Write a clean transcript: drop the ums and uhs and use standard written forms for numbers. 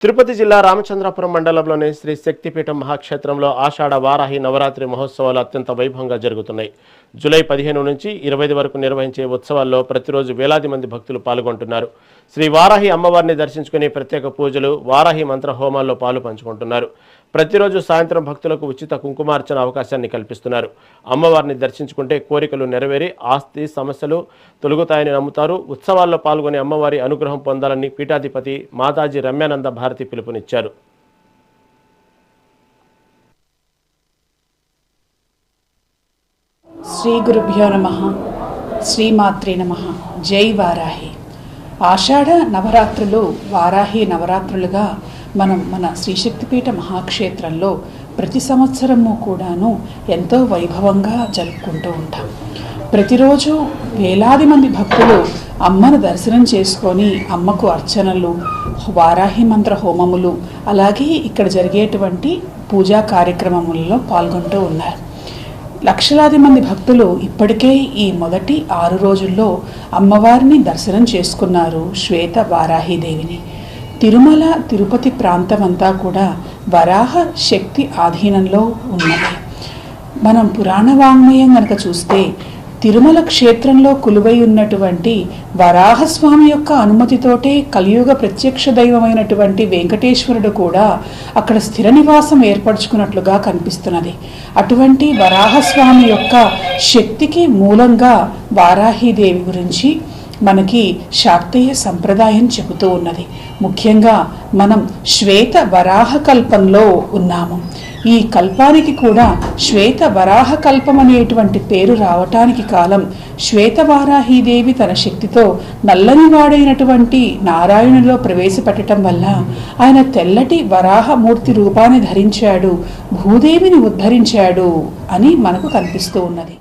తిరుపతి జిల్లా రామచంద్రపురం మండలంలోని శ్రీ శక్తిపీఠం మహాక్షేత్రంలో ఆషాఢ వారాహి నవరాత్రి మహోత్సవాలు అత్యంత వైభవంగా జరుగుతున్నాయి. జూలై 15 నుంచి 25 వరకు నిర్వహించే ఉత్సవాల్లో ప్రతిరోజు వేలాది మంది భక్తులు పాల్గొంటున్నారు. శ్రీ వారాహి అమ్మవారిని దర్శించుకుని ప్రత్యేక పూజలు, వారాహి మంత్ర హోమాల్లో పాలు పంచుకుంటున్నారు. ప్రతిరోజు సాయంత్రం భక్తులకు ఉచిత కుంకుమార్చన అవకాశాన్ని కల్పిస్తున్నారు. అమ్మవారిని దర్శించుకుంటే కోరికలు నెరవేరి ఆస్తి సమస్యలు తొలగుతాయని నమ్ముతారు. ఉత్సవాల్లో పాల్గొని అమ్మవారి అనుగ్రహం పొందాలని పీఠాధిపతి మాతాజీ రమ్యానంద భారతి పిలుపునిచ్చారు. శ్రీ గురుభ్యో నమః. శ్రీమాత్రే నమః. జై వారాహి. ఆషాఢ నవరాత్రులు వారాహి నవరాత్రులుగా మనం మన శ్రీ శక్తిపీఠ మహాక్షేత్రంలో ప్రతి సంవత్సరము కూడాను ఎంతో వైభవంగా జరుపుకుంటూ ఉంటాం. ప్రతిరోజు వేలాది మంది భక్తులు అమ్మను దర్శనం చేసుకొని అమ్మకు అర్చనలు, వారాహి మంత్ర హోమములు, అలాగే ఇక్కడ జరిగేటువంటి పూజా కార్యక్రమములలో పాల్గొంటూ ఉన్నారు. లక్షలాది మంది భక్తులు ఇప్పటికే ఈ మొదటి 6 రోజుల్లో అమ్మవారిని దర్శనం చేసుకున్నారు. శ్వేత వారాహిదేవిని. తిరుమల, తిరుపతి ప్రాంతం అంతా కూడా వరాహ శక్తి ఆధీనంలో ఉన్నది. మనం పురాణ వాంగ్మయం కనుక చూస్తే తిరుమల క్షేత్రంలో కొలువై ఉన్నటువంటి వరాహస్వామి యొక్క అనుమతితోటే కలియుగ ప్రత్యక్ష దైవమైనటువంటి వెంకటేశ్వరుడు కూడా అక్కడ స్థిర నివాసం ఏర్పరచుకున్నట్లుగా కనిపిస్తున్నది. అటువంటి వరాహస్వామి యొక్క శక్తికి మూలంగా వారాహిదేవి గురించి మనకి శాక్తేయ సంప్రదాయం చెబుతూ ఉన్నది. ముఖ్యంగా మనం శ్వేత వరాహ కల్పంలో ఉన్నాము. ఈ కల్పానికి కూడా శ్వేత వరాహ కల్పం అనేటువంటి పేరు రావటానికి కాలం శ్వేతవారాహీదేవి తన శక్తితో నల్లనివాడైనటువంటి నారాయణులో ప్రవేశపెట్టడం వల్ల ఆయన తెల్లటి వరాహమూర్తి రూపాన్ని ధరించాడు, భూదేవిని ఉద్ధరించాడు అని మనకు కనిపిస్తూ ఉన్నది.